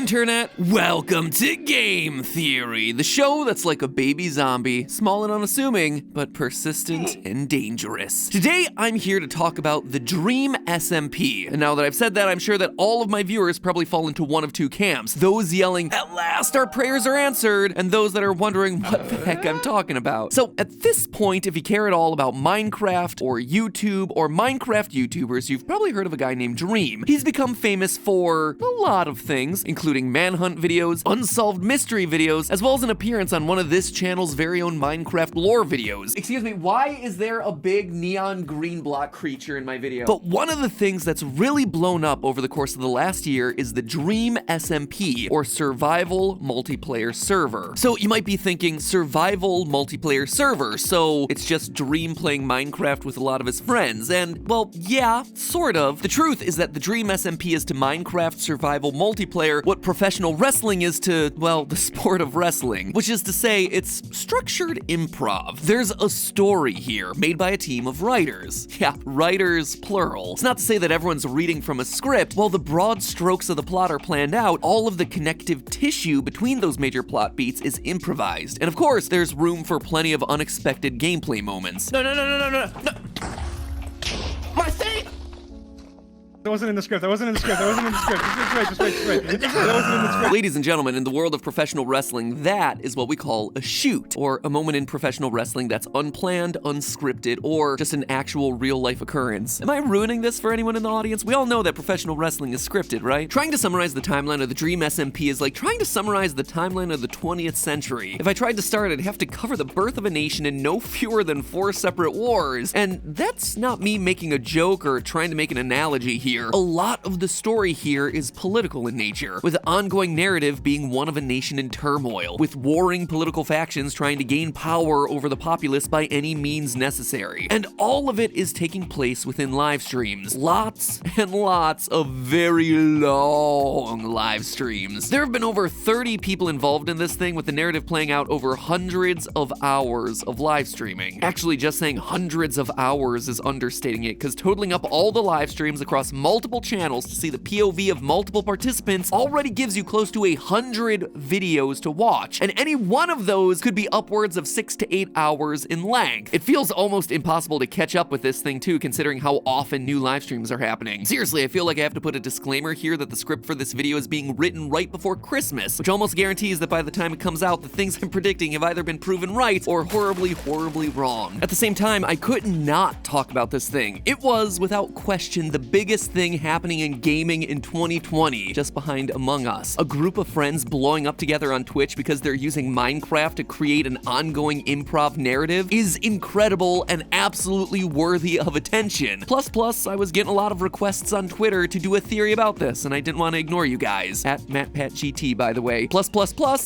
Internet, welcome to Game Theory, the show that's like a baby zombie, small and unassuming, but persistent and dangerous. Today, I'm here to talk about the Dream SMP. And now that I've said that, I'm sure that all of my viewers probably fall into one of two camps. Those yelling, "At last our prayers are answered," and those that are wondering what the heck I'm talking about. So at this point, if you care at all about Minecraft or YouTube or Minecraft YouTubers, you've probably heard of a guy named Dream. He's become famous for a lot of things, including manhunt videos, unsolved mystery videos, as well as an appearance on one of this channel's very own Minecraft lore videos. Excuse me, why is there a big neon green block creature in my video? But one of the things that's really blown up over the course of the last year is the Dream SMP, or Survival Multiplayer Server. So you might be thinking, survival multiplayer server, so it's just Dream playing Minecraft with a lot of his friends, and well, yeah, sort of. The truth is that the Dream SMP is to Minecraft survival multiplayer what professional wrestling is to, well, the sport of wrestling, which is to say it's structured improv. There's a story here made by a team of writers. Yeah, writers plural. It's not to say that everyone's reading from a script. While the broad strokes of the plot are planned out, all of the connective tissue between those major plot beats is improvised. And of course, there's room for plenty of unexpected gameplay moments. No. My thing! That wasn't in the script. Just wait. That wasn't in the script. Ladies and gentlemen, in the world of professional wrestling, that is what we call a shoot, or a moment in professional wrestling that's unplanned, unscripted, or just an actual real-life occurrence. Am I ruining this for anyone in the audience? We all know that professional wrestling is scripted, right? Trying to summarize the timeline of the Dream SMP is like trying to summarize the timeline of the 20th century. If I tried to start, I'd have to cover the birth of a nation in no fewer than 4 separate wars. And that's not me making a joke or trying to make an analogy here. A lot of the story here is political in nature, with the ongoing narrative being one of a nation in turmoil, with warring political factions trying to gain power over the populace by any means necessary. And all of it is taking place within live streams. Lots and lots of very long live streams. There have been over 30 people involved in this thing, with the narrative playing out over hundreds of hours of live streaming. Actually, just saying hundreds of hours is understating it, because totaling up all the live streams across multiple channels to see the POV of multiple participants already gives you close to 100 videos to watch, and any one of those could be upwards of 6 to 8 hours in length. It feels almost impossible to catch up with this thing too, considering how often new live streams are happening. Seriously, I feel like I have to put a disclaimer here that the script for this video is being written right before Christmas, which almost guarantees that by the time it comes out, the things I'm predicting have either been proven right or horribly wrong. At the same time, I could not talk about this thing. It was, without question, the biggest thing happening in gaming in 2020, just behind Among Us. A group of friends blowing up together on Twitch because they're using Minecraft to create an ongoing improv narrative is incredible and absolutely worthy of attention. Plus, I was getting a lot of requests on Twitter to do a theory about this, and I didn't want to ignore you guys. At MattPatGT, by the way. Plus,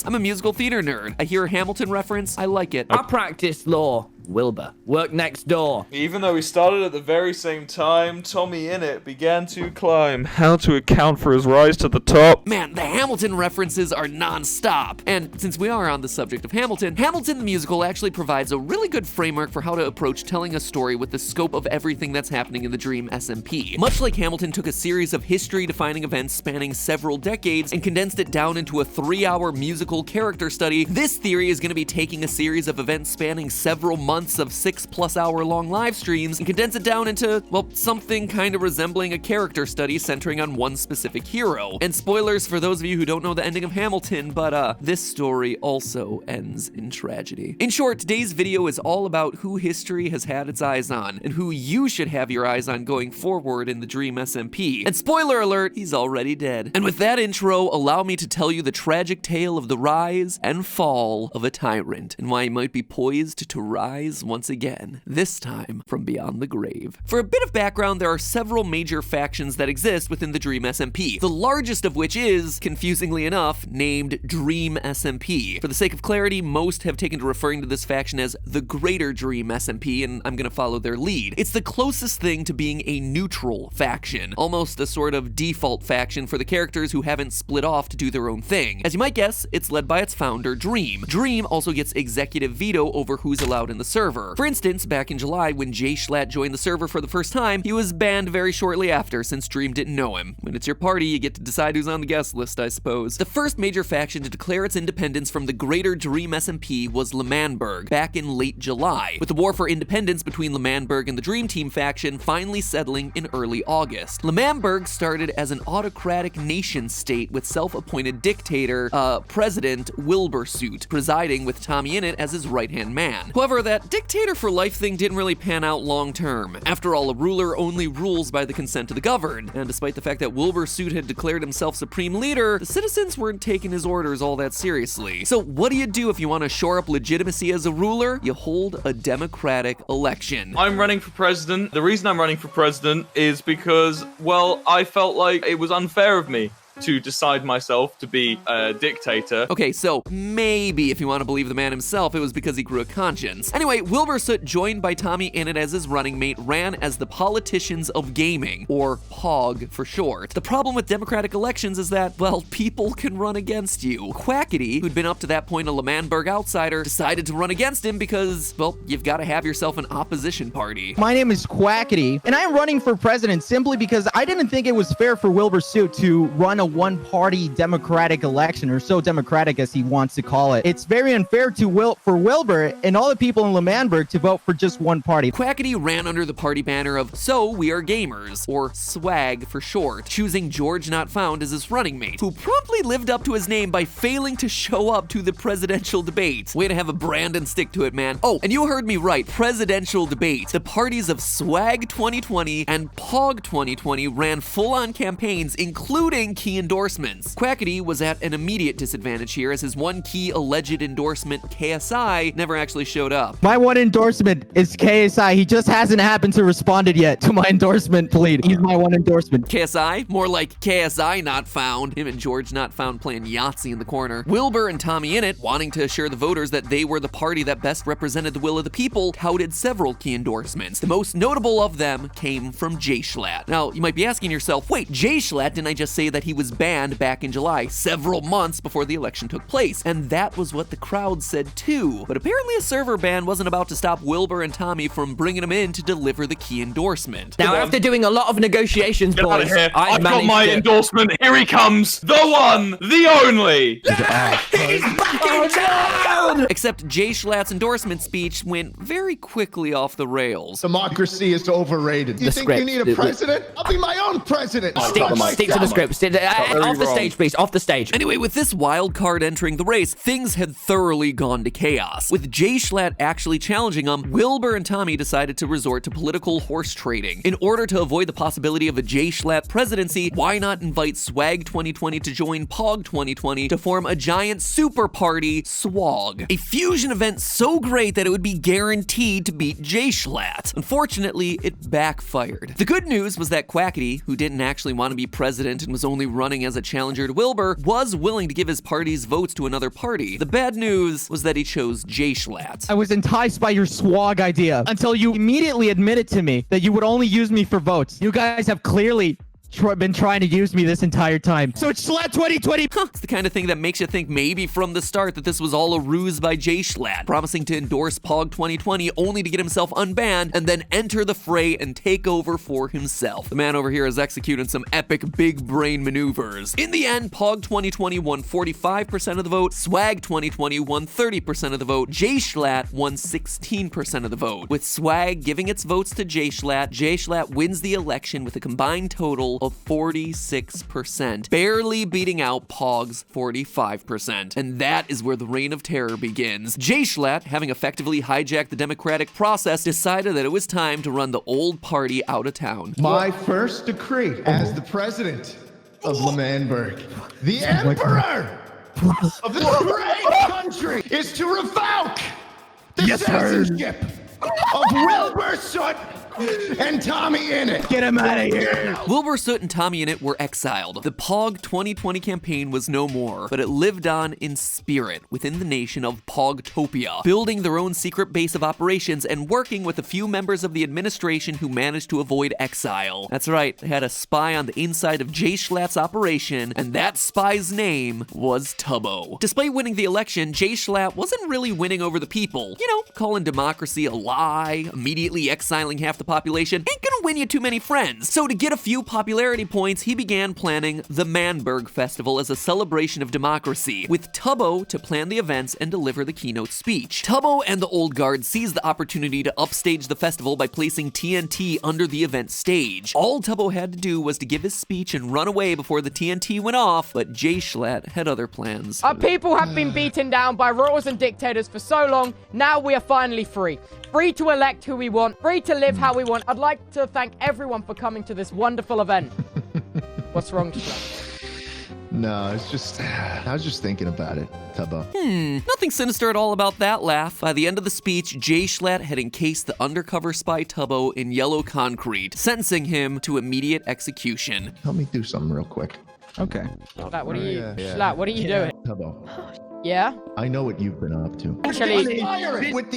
I'm a musical theater nerd. I hear a Hamilton reference, I like it. I practice law. Wilbur. Work next door. Even though we started at the very same time, Tommy Innit began to climb. How to account for his rise to the top? Man, the Hamilton references are non-stop. And since we are on the subject of Hamilton the musical actually provides a really good framework for how to approach telling a story with the scope of everything that's happening in the Dream SMP. Much like Hamilton took a series of history-defining events spanning several decades and condensed it down into a 3-hour musical character study, this theory is going to be taking a series of events spanning several months of 6+ hour long live streams and condense it down into, well, something kind of resembling a character study centering on one specific hero. And spoilers for those of you who don't know the ending of Hamilton, but this story also ends in tragedy. In short, today's video is all about who history has had its eyes on and who you should have your eyes on going forward in the Dream SMP. And spoiler alert, he's already dead. And with that intro, allow me to tell you the tragic tale of the rise and fall of a tyrant and why he might be poised to rise once again, this time from beyond the grave. For a bit of background, there are several major factions that exist within the Dream SMP, the largest of which is, confusingly enough, named Dream SMP. For the sake of clarity, most have taken to referring to this faction as the Greater Dream SMP, and I'm gonna follow their lead. It's the closest thing to being a neutral faction, almost a sort of default faction for the characters who haven't split off to do their own thing. As you might guess, it's led by its founder, Dream. Dream also gets executive veto over who's allowed in the server. For instance, back in July, when Jay Schlatt joined the server for the first time, he was banned very shortly after, since Dream didn't know him. When it's your party, you get to decide who's on the guest list, I suppose. The first major faction to declare its independence from the greater Dream SMP was L'Manberg, back in late July, with the war for independence between L'Manberg and the Dream Team faction finally settling in early August. L'Manberg started as an autocratic nation-state with self-appointed dictator, President Wilbursuit, presiding with Tommy Innit as his right-hand man. However, that dictator for life thing didn't really pan out long-term. After all, a ruler only rules by the consent of the governed, and despite the fact that Wilbursuit had declared himself supreme leader, the citizens weren't taking his orders all that seriously. So what do you do if you want to shore up legitimacy as a ruler? You hold a democratic election. I'm running for president. The reason I'm running for president is because, well, I felt like it was unfair of me to decide myself to be a dictator. Okay, so maybe if you want to believe the man himself, it was because he grew a conscience. Anyway, Wilbursuit, joined by Tommy Innit as his running mate, ran as the Politicians of Gaming, or POG for short. The problem with democratic elections is that, well, people can run against you. Quackity, who'd been up to that point a L'Manberg outsider, decided to run against him because, well, you've got to have yourself an opposition party. My name is Quackity, and I'm running for president simply because I didn't think it was fair for Wilbursuit to run a one-party democratic election, or so democratic as he wants to call it. It's very unfair for Wilbur and all the people in L'Manberg to vote for just one party. Quackity ran under the party banner of So We Are Gamers, or SWAG for short, choosing George Not Found as his running mate, who promptly lived up to his name by failing to show up to the presidential debates. Way to have a brand and stick to it, man. Oh, and you heard me right, presidential debates. The parties of SWAG 2020 and POG 2020 ran full-on campaigns, including key endorsements. Quackity was at an immediate disadvantage here, as his one key alleged endorsement, KSI, never actually showed up. My one endorsement is KSI. He just hasn't happened to responded yet to my endorsement plea. He's my one endorsement. KSI? More like KSI Not Found. Him and George Not Found playing Yahtzee in the corner. Wilbur and Tommy Innit, wanting to assure the voters that they were the party that best represented the will of the people, touted several key endorsements. The most notable of them came from Jay Schlatt. Now, you might be asking yourself, wait, Jay Schlatt, didn't I just say that he was banned back in July, several months before the election took place? And that was what the crowd said too. But apparently a server ban wasn't about to stop Wilbur and Tommy from bringing him in to deliver the key endorsement. Now, after doing a lot of negotiations, Get out boys, of here. I've got managed my to... endorsement. Here he comes. The one, the only. He's back in town! Except Jay Schlatt's endorsement speech went very quickly off the rails. Democracy is overrated. You think script. you need a president? I'll be my own president. Stick to the script. Off the stage, please. Off the stage. Anyway, with this wild card entering the race, things had thoroughly gone to chaos. With Jay Schlatt actually challenging him, Wilbur and Tommy decided to resort to political horse trading. In order to avoid the possibility of a Jay Schlatt presidency, why not invite SWAG 2020 to join POG 2020 to form a giant super party, SWAG? A fusion event so great that it would be guaranteed to beat Jay Schlatt. Unfortunately, it backfired. The good news was that Quackity, who didn't actually want to be president and was only running as a challenger to Wilbur, was willing to give his party's votes to another party. The bad news was that he chose Jay Schlatt. I was enticed by your swag idea until you immediately admitted to me that you would only use me for votes. You guys have clearly been trying to use me this entire time. So it's Schlatt 2020. It's the kind of thing that makes you think maybe from the start that this was all a ruse by Jay Schlatt, promising to endorse POG 2020 only to get himself unbanned and then enter the fray and take over for himself. The man over here is executing some epic big brain maneuvers. In the end, POG 2020 won 45% of the vote, SWAG 2020 won 30% of the vote, Jay Schlatt won 16% of the vote. With SWAG giving its votes to Jay Schlatt wins the election with a combined total of 46%, barely beating out POG's 45%. And that is where the reign of terror begins. Jay Schlatt, having effectively hijacked the democratic process, decided that it was time to run the old party out of town. My first decree as the president of L'Manberg, the emperor of this great country, is to revoke the citizenship of Wilbursuit and Tommy Innit. Get him out of here. Wilbur Soot and Tommy Innit were exiled. The POG 2020 campaign was no more, but it lived on in spirit within the nation of Pogtopia, building their own secret base of operations and working with a few members of the administration who managed to avoid exile. That's right, they had a spy on the inside of Jay Schlatt's operation, and that spy's name was Tubbo. Despite winning the election, Jay Schlatt wasn't really winning over the people. You know, calling democracy a lie, immediately exiling half the population, ain't gonna win you too many friends. So to get a few popularity points, he began planning the Manberg Festival as a celebration of democracy, with Tubbo to plan the events and deliver the keynote speech. Tubbo and the Old Guard seized the opportunity to upstage the festival by placing TNT under the event stage. All Tubbo had to do was to give his speech and run away before the TNT went off, but Jay Schlatt had other plans. Our people have been beaten down by royals and dictators for so long, now we are finally free. Free to elect who we want, free to live how we want. I'd like to thank everyone for coming to this wonderful event. What's wrong, Schlatt? No, it's just, I was just thinking about it, Tubbo. Nothing sinister at all about that laugh. By the end of the speech, Jay Schlatt had encased the undercover spy Tubbo in yellow concrete, sentencing him to immediate execution. Help me do something real quick. Okay. Schlatt, what are you? Yeah. Schlatt, what are you doing? Tubbo, Yeah? I know what you've been up to. Actually, With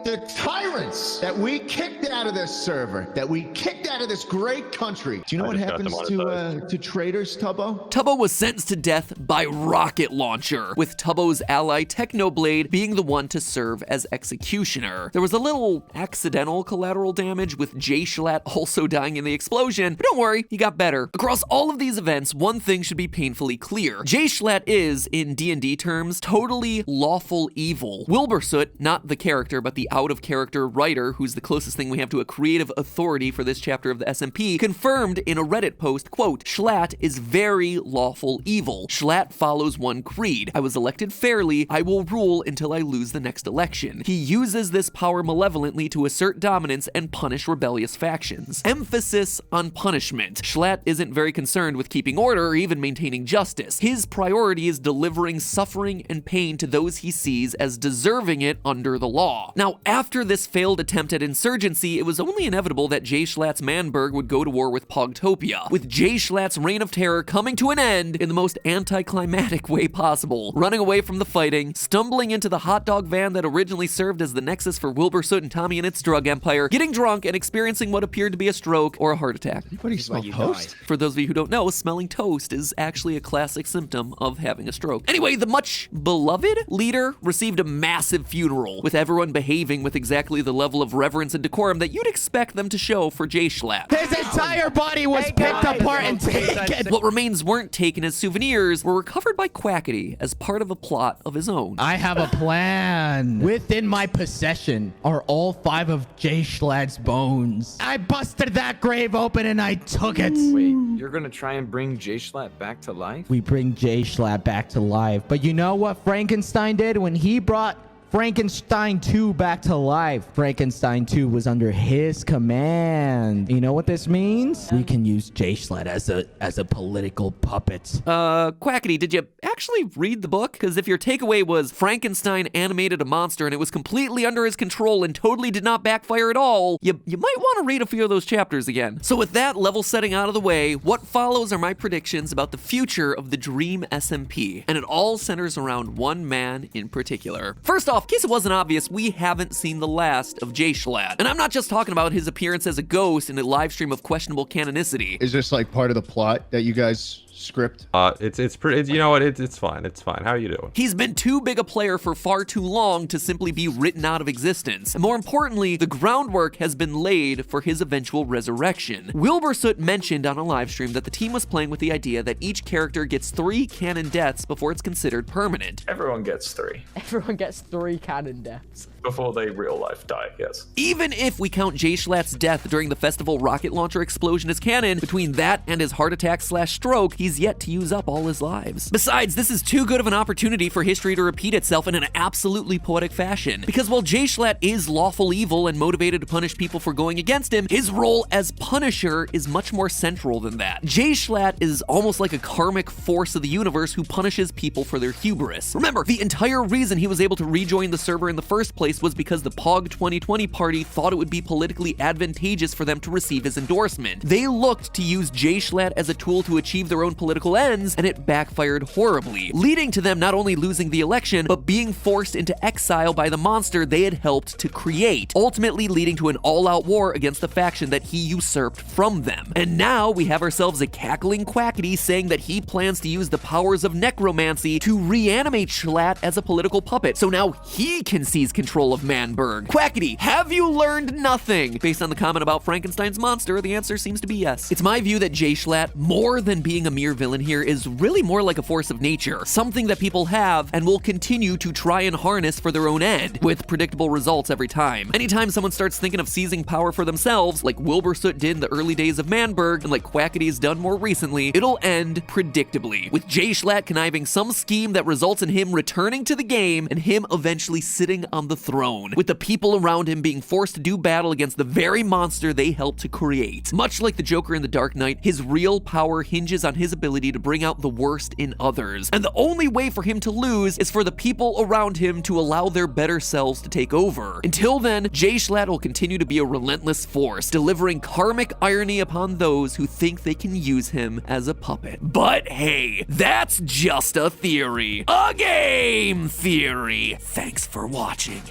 the tyrants that we kicked out of this server, that we kicked out of this great country. Do you know what just got happens demonetized. to traitors, Tubbo? Tubbo was sentenced to death by rocket launcher, with Tubbo's ally Technoblade being the one to serve as executioner. There was a little accidental collateral damage with Jay Schlatt also dying in the explosion, but don't worry, he got better. Across all of these events, one thing should be painfully clear. Jay Schlatt is, in D&D terms, totally lawful evil. Wilbur Soot, not the character, but the out-of-character writer, who's the closest thing we have to a creative authority for this chapter of the SMP, confirmed in a Reddit post, quote, Schlatt is very lawful evil. Schlatt follows one creed. I was elected fairly. I will rule until I lose the next election. He uses this power malevolently to assert dominance and punish rebellious factions. Emphasis on punishment. Schlatt isn't very concerned with keeping order or even maintaining justice. His priority is delivering suffering and pain to those he sees as deserving it under the law. Now, after this failed attempt at insurgency, it was only inevitable that Jay Schlatt's Manberg would go to war with Pogtopia, with Jay Schlatt's reign of terror coming to an end in the most anticlimactic way possible, running away from the fighting, stumbling into the hot dog van that originally served as the nexus for Wilbur Soot and Tommy Innit's drug empire, getting drunk and experiencing what appeared to be a stroke or a heart attack. Anybody smell toast? For those of you who don't know, smelling toast is actually a classic symptom of having a stroke. Anyway, the much beloved leader received a massive funeral, with everyone behaving with exactly the level of reverence and decorum that you'd expect them to show for Jay Schlatt. His entire body was Hey, picked guys. apart and taken. What remains weren't taken as souvenirs, were recovered by Quackity as part of a plot of his own. I have a plan. Within my possession are all 5 of Jay Schlatt's bones. I busted that grave open and I took it. Wait, you're gonna try and bring Jay Schlatt back to life? We bring Jay Schlatt back to life. But you know what Frankenstein did when he brought Frankenstein 2 back to life? Frankenstein 2 was under his command. You know what this means? We can use Jay Schlatt as a political puppet. Quackity, did you actually read the book? Because if your takeaway was Frankenstein animated a monster and it was completely under his control and totally did not backfire at all, you might want to read a few of those chapters again. So with that level setting out of the way, what follows are my predictions about the future of the Dream SMP, and it all centers around one man in particular. First off, in case it wasn't obvious, we haven't seen the last of Jay Schlatt. And I'm not just talking about his appearance as a ghost in a live stream of questionable canonicity. Is this like part of the plot that you guys script? It's pretty. You know what? It's fine. It's fine. How are you doing? He's been too big a player for far too long to simply be written out of existence. And more importantly, the groundwork has been laid for his eventual resurrection. Wilbur Soot mentioned on a live stream that the team was playing with the idea that each character gets 3 canon deaths before it's considered permanent. Everyone gets 3 everyone gets 3 canon deaths. before they real life die, yes. Even if we count Jay Schlatt's death during the festival rocket launcher explosion as canon, between that and his heart attack/stroke, he's he's yet to use up all his lives. Besides, this is too good of an opportunity for history to repeat itself in an absolutely poetic fashion. Because while Jay Schlatt is lawful evil and motivated to punish people for going against him, his role as Punisher is much more central than that. Jay Schlatt is almost like a karmic force of the universe who punishes people for their hubris. Remember, the entire reason he was able to rejoin the server in the first place was because the POG 2020 party thought it would be politically advantageous for them to receive his endorsement. They looked to use Jay Schlatt as a tool to achieve their own political ends, and it backfired horribly, leading to them not only losing the election, but being forced into exile by the monster they had helped to create, ultimately leading to an all-out war against the faction that he usurped from them. And now we have ourselves a cackling Quackity saying that he plans to use the powers of necromancy to reanimate Schlatt as a political puppet, so now he can seize control of Manberg. Quackity, have you learned nothing? Based on the comment about Frankenstein's monster, the answer seems to be yes. It's my view that Jay Schlatt, more than being a mere villain here, is really more like a force of nature, something that people have and will continue to try and harness for their own end, with predictable results every time. Anytime someone starts thinking of seizing power for themselves, like Wilbur Soot did in the early days of Manberg, and like Quackity's done more recently, it'll end predictably, with Jay Schlatt conniving some scheme that results in him returning to the game and him eventually sitting on the throne, with the people around him being forced to do battle against the very monster they helped to create. Much like the Joker in The Dark Knight, his real power hinges on his ability to bring out the worst in others, and the only way for him to lose is for the people around him to allow their better selves to take over. Until then, Jay Schlatt will continue to be a relentless force, delivering karmic irony upon those who think they can use him as a puppet. But hey, that's just a theory. A game theory. Thanks for watching.